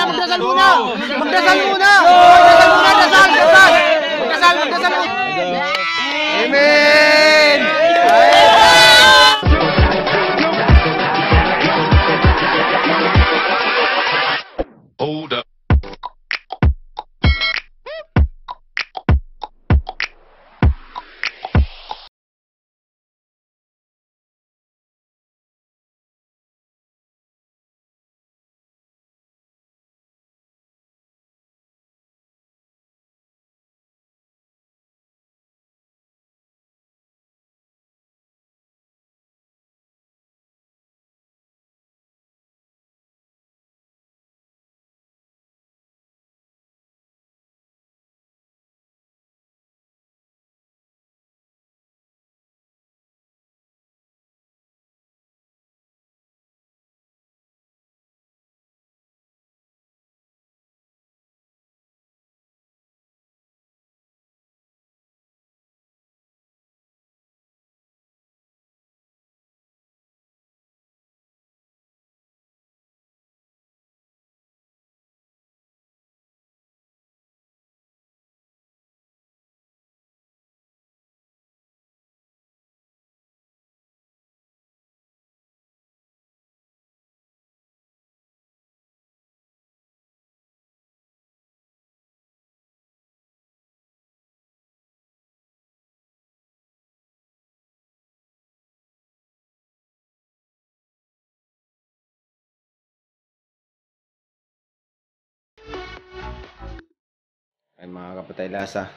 magdasal muna. Magdasal muna. Magdasal muna, dasal, dasal. Magdasal, magdasal. Amen. Hold up. Ay mga kapatay lasa,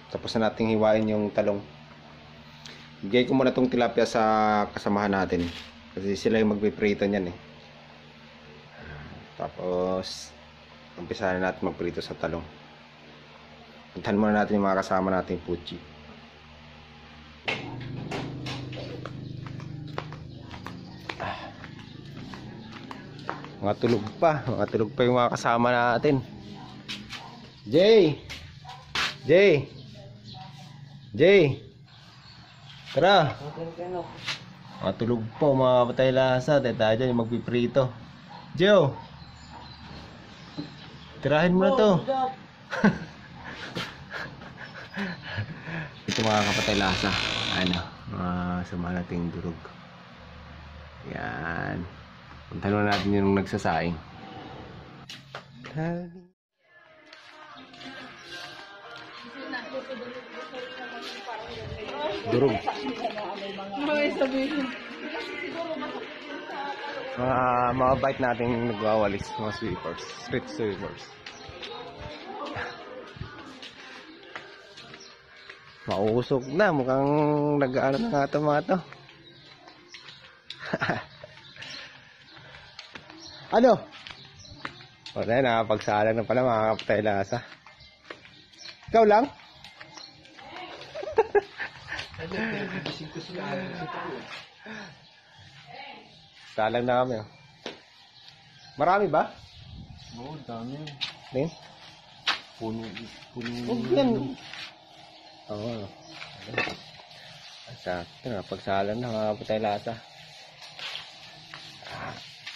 tapos na nating hiwain yung talong. Bigay ko muna tong tilapia sa kasamahan natin kasi sila yung magpiprito niyan eh. Tapos umpisa na natin magprito sa talong. Puntahan muna natin yung mga kasama nating puchi. Mga tulog pa yung mga kasama natin. Jay! Tara! Matulog po mga kapatay lasa. Tayo dyan yung magpiprito. Joe! Tirahin mo na to. Ito mga kapatay lasa. Ano? Sama nating durog. Yan. Puntahan na natin yung nagsasaing. Durog. Mga bite natin nagwawalis, mga sweepers, street sweepers. Mausok na, mukhang nag-ano na nga ito mga to. Ano? O na, nakapagsalang na pala mga kapatay lasa. Ikaw lang? Salang na kami. Marami ba? Oo, dami. Rin? Puno. Huwag yan. Oo. Sakto na, pagsalang na mga kapatay lasa.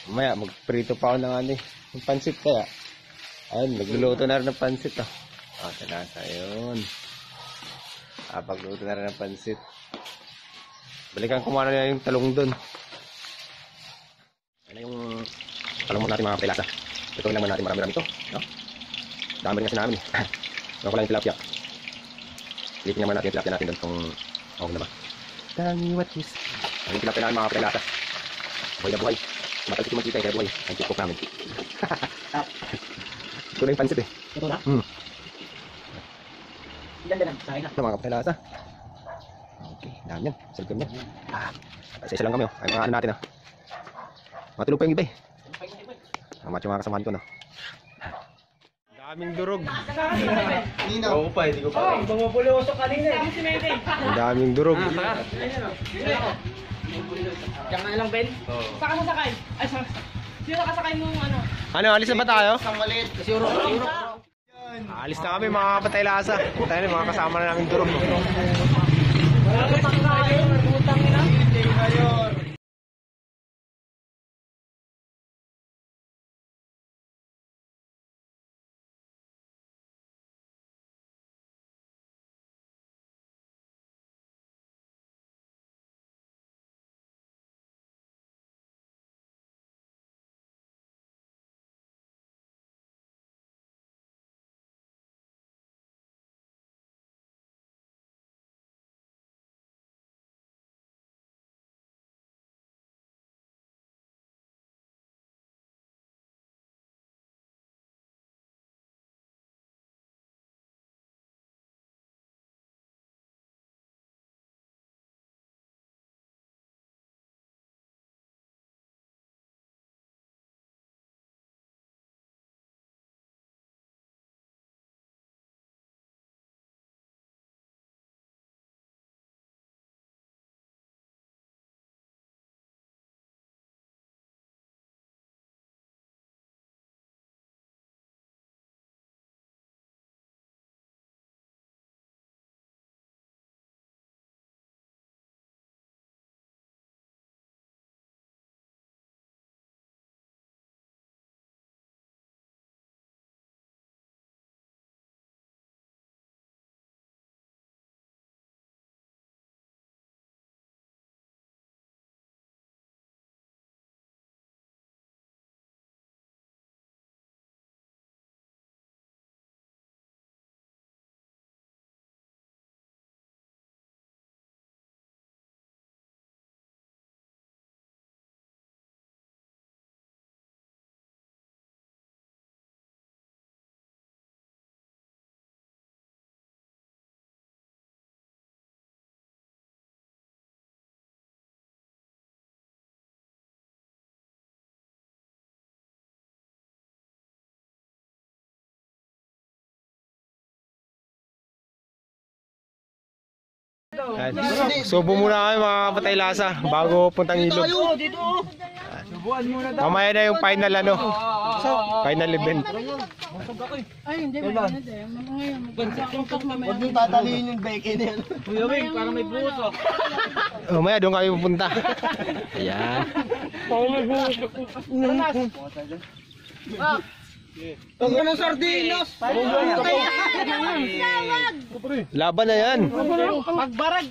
Mamaya, magprito pa ako ng ano eh. Yung pansit kaya. Ayun, nagluluto na rin ng pansit oh. Lasa, ayun. Pagluto na rin ng pansit. Balikan ko muna na yung talong dun. Ano yung talong mo natin mga kapatay lasa. Ito lang natin, marami-rami ito. No? Dami rin kasi namin eh. Ano ko lang yung tilapia. Pilipin naman natin yung tilapia natin dun kung okay na ba. Dami what is. Ang tilapia namin mga kapatay lasa. Buhay na buhay. Matalsik yung magkita kaya buhay. Ang chip cook namin. Ito na yung pansit eh. Ito na? Ilan din ang sahin na? Ito mga kapatay lasa. Okay, dami yan. Salgam yan. Isa-isa lang kami oh. Ay mga ano natin ah. Matulog pa yung iba eh. Macho mga kasamahan ko no. Daming durog. Nino. Oo pa, hindi ko pa. Bumubulosok kanina eh. Ang daming durog. Diyan nga lang, Ben? Oo. Saan ka sasakay? Ay, sino nakasakay mo ano? Ano, alis na ba tayo? Isang maliit. Kasi Euro. Alis na kami mga kapatay lasa. Tayo na mga kasama na namin durog. Wala ka pagkain. Utang na. Subo muna kami mga kapatay lasa bago puntang ilog. Mamaya na yung final ano. Final event. Ay, hindi ba? Ngayon. Huwag yung tataliin yung bacon yan. Kuya Wing, para may buso. Mamaya doon kami pupunta. Ayan. Ang ganang sardinas! Laban na yan. Magbarag!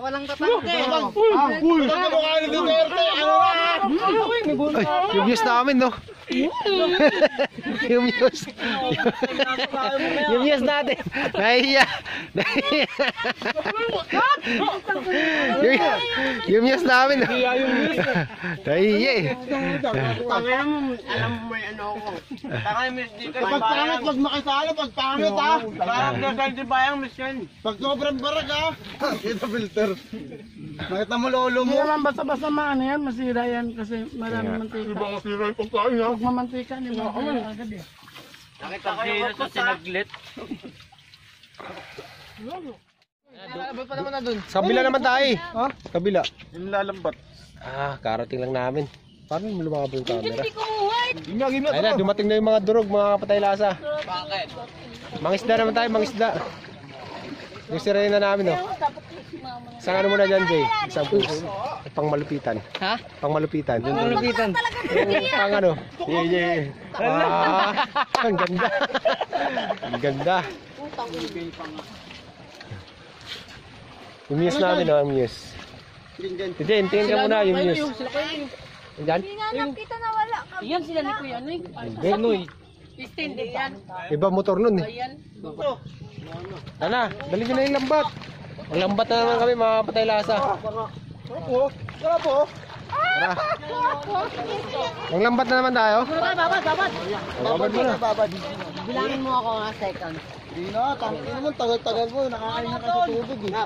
Walang tatangke. Ay, yung views namin no. Yung views. Yung views natin. Nahihiya. Yung views namin no. Nahihiya eh. Alam mo may ano ako. Pag pangit, wag makisala. Pag pangit ha. Parang nagal di bayang mission. Pag sobrang barag ha. Kita filter. Nakita mo lolo mo. Hindi naman basta-basta maano yan, masira yan kasi maraming mantika. Iba masira yung pagkain ha. Pag mamantika, di ba? Agad eh. Nakita ko yung sa sinaglit. Sa kabila naman tayo. Ha? Kabila. Yung lalambat. Ah, karating lang namin. Paano mo lumabas yung camera? Gimya. Ayun na, dumating na yung mga durog, mga kapatay lasa. Bakit? Mangisda naman tayo, mangisda. Yung sirayin na namin, no? Isang ano muna dyan, Jay? Isang puso. Pang malupitan. Ha? Pang malupitan. Yung malupitan. Yung pang ano? Yeah. Ah, ang ganda. Ang ganda. Yung muse namin, no? Ang muse. Hindi, hintayin ka muna yung muse. Diyan? Hindi nga nakita na wala kami. Yan sila ni Kuya Noy. Benoy. Hindi yan. Iba motor nun eh. Ayan. Tana, dali nyo na yung lambat. Ang lambat na naman kami mga patay lasa. Tara po. Tara. Ang lambat na naman tayo. Babad mo na. Babad. Bilangin mo ako nga second. Hindi na. Tangin naman. Tagal-tagal mo. Nakakain na ka sa tubig eh.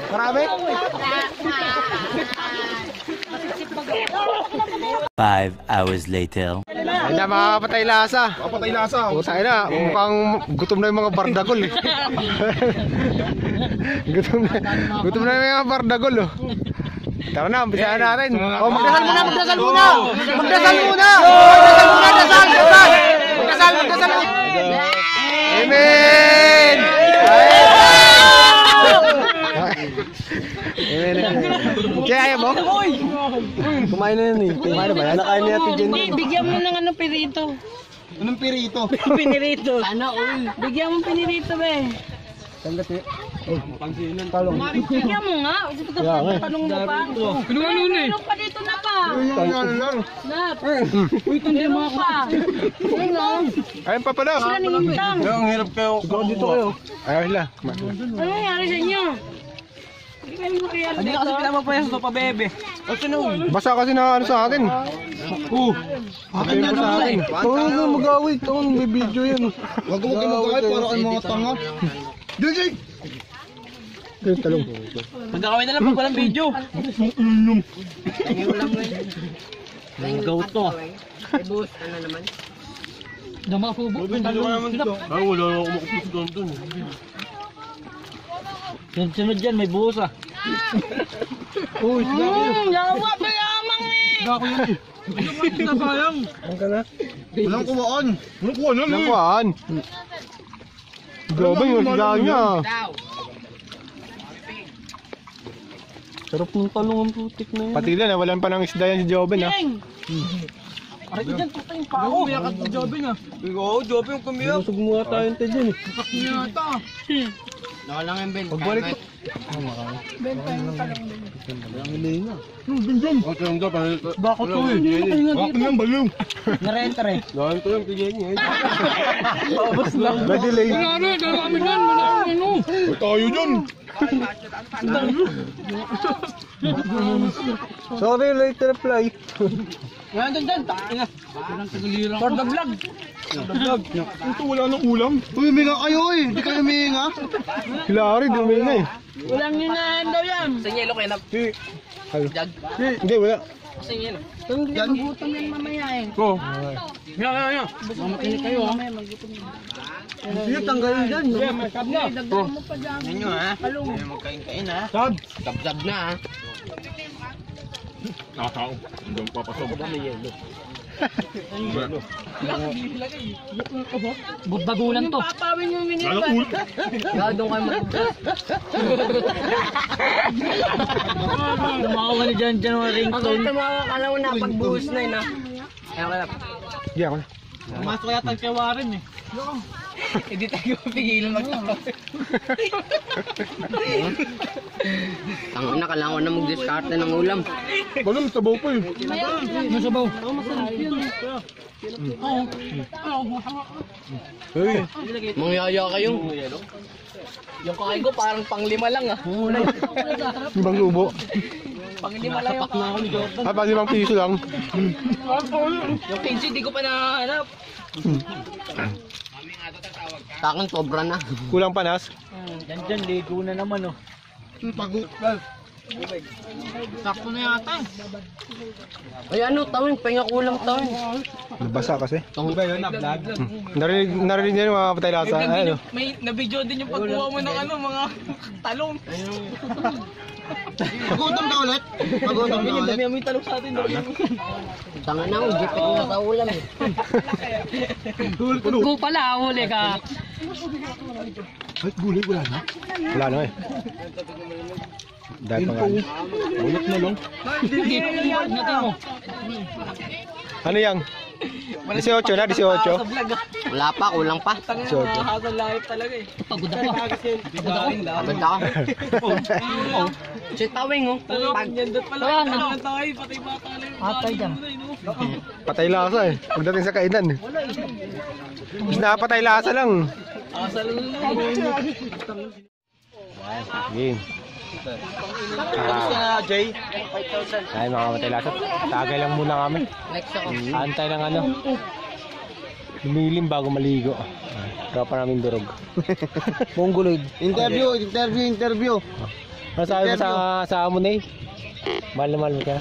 Marami? 5 hours later. Ayun na mga patay lasa. Papatay lasa. Putay na, mukhang gutom na yung mga bardagol eh. gutom na yung mga bardagol oh. Tara na, umpisahan natin. Oh, magdasal muna, magdasal muna! Magdasal muna! Magdasal muna, dasal! Amen! Kaya mo? Kumain na yan eh. Kumain na ba yan? Nakain niya Ate Jenny. Bigyan mo ng ano, pirito. Anong pirito? Pinirito. Sana all. Bigyan mo pinirito, be. Bigyan mo nga. Tanong mo pa. Meron pa dito na pa. Nap. Uy, tundi mo pa. Ayun pa pala. Sila nangingutang. Ang hirap kayo. Dito kayo. Ayaw sila. Ano nangyari sa inyo? Hindi kayo makiyalo dito. Hindi kasi pinapapayas ito pa, bebe. Basa kasi na ano sa akin. Akin mo sa akin. Oo, mag-away. Ito, may video yan. Wag mo kayo mag-away para kayo mga tanga. JJ! Yung talong. Magkakaway na lang pag walang video. Gawto ah. Sunod dyan, may buhos ah. Yawa pa yamang eh. Ang ka na? Walang kuwaan. Nakuhaan. Gabay yung sigahan niya. Sarap ng talong ang putik na yan. Pati lang, nawalan pa ng isda yan si Joben ha. Aray ko dyan, tutay yung pao. Umiyakat si Jobin ah. Oo, Jobin yung kumiyak. Busog mo nga tayo tayo dyan eh. Nakalang yung Ben. Pagbalik ko. Benta yung talong din. Bakit to eh? Bakit yan baliw? Narenta rin. Dahil to yung tigyan niya eh. Paubos lang. Na-delay. Ano, dami yan. Ano? Tayo dyan. Sorry, late reply. Yan, dyan. Takin na. For the vlog. Ito wala nang ulam. Uy, huminga kayo eh. Hindi kayo huminga. Hilari, dumi na eh. Walang ninahan daw yan. Hindi, wala. Yan. Gutom yan mamaya eh. Oo. Mamatili kayo ha. Mamaya magutom yan. Sige, tanggalin dyan. Dagdagan mo pa dyan. Nyo ha. Talong. Magkain-kain ha. Sab. Tab-tab na ha. Nakakao. Hindi mo papasok. Bagulan to. Papawin yung minute. Gadong kayo mag-ugas. Lumawa ni dyan ang ringtone. Tumawa ka lang na pagbuhos na yun ha. Ayaw ka na. Hindi ako na. Pumasok yata kay Warren eh. Hindi tayo pigilan magtawa. Tangina, kailangan ko na mag-discarte ng ulam. Balam, sabaw pa eh. Masabaw. Hey. Mangyaya kayo. Yung kain ko parang pang-5 lang ah. Ibang lubo. Pang-5 lang yung kain ko. Ah, pag 5 piso lang. Yung 15 di ko pa nahanap. Sa akin sobra na. Kulang panas. Dyan, ligo na naman oh. Sakto na yata. Ay ano, tawin, pahinga kulang tawin. Nabasa kasi. Ba yun, na-vlog? Narinig niya yung mga patay lasa. Ano? May na-video din yung pagkuha mo ng ano, mga talong. Magutom ka ulit? Magutom ka ulit? Dami talong sa atin. Tanga na ako, gipit ko na sa ulam eh. Go pala, huli ka. Ay, gulay, wala na. Wala na eh. Dahil pa nga. Ulit na lang. Ano yang? 18 na, 18. Wala pa, kulang pa. 18. Pagod ako. Agad ako. Si tawing oh. Atay dyan. Patay lasa eh. Pagdating sa kainan eh. Mas nakapatay lasa lang. Game. Jay? Ay mga patay lasa. Tagay lang muna kami. Next ako. Antay ng ano. Lumilim bago maligo. Tropa namin durog. Mongoloid. Interview. Ano sabi mo sa amon eh? Mahal na mahal mo ka.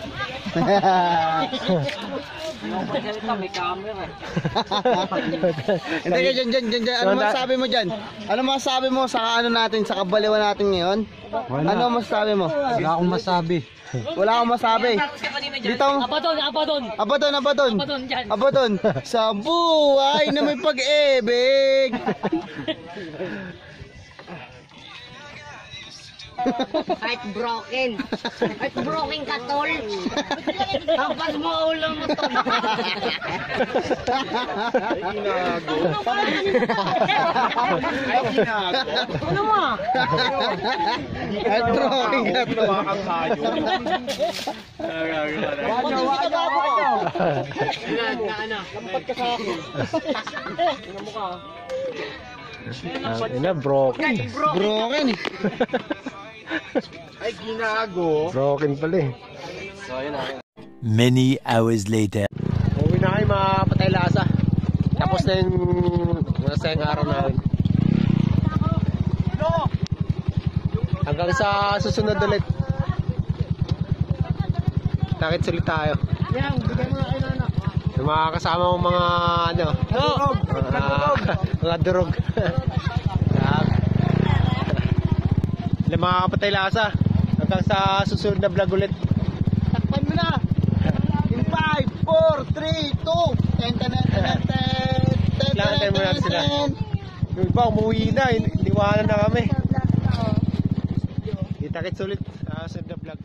Hindi, dyan. Ano masasabi mo dyan? Ano masasabi mo sa ano natin, sa kabaliwan natin ngayon? Ano masasabi mo? Wala akong masabi. Wala akong masabi. Dito. Abaton. Sa buhay na may pag-ibig. Heartbroken ka, tol. Tapos mo ulo mo, tol. Ano mo? Heartbroken ka to. Broken. Broken. Broken pala eh. Many hours later. Uwi na kayo mga patay lasa. Tapos na yung masayang araw namin. Hanggang sa susunod ulit. Nakit sulit tayo. Yung mga kasama mong mga ano, mga durog. Yung mga kapatay lasa. Hanggang sa susunod na vlog ulit. Takpan mo na. In 5, 4, 3, 2. Kailangan mo natin sila. Yung iba umuwi na. Iniwanan na kami. Kita-kits ulit sa susunod na vlog.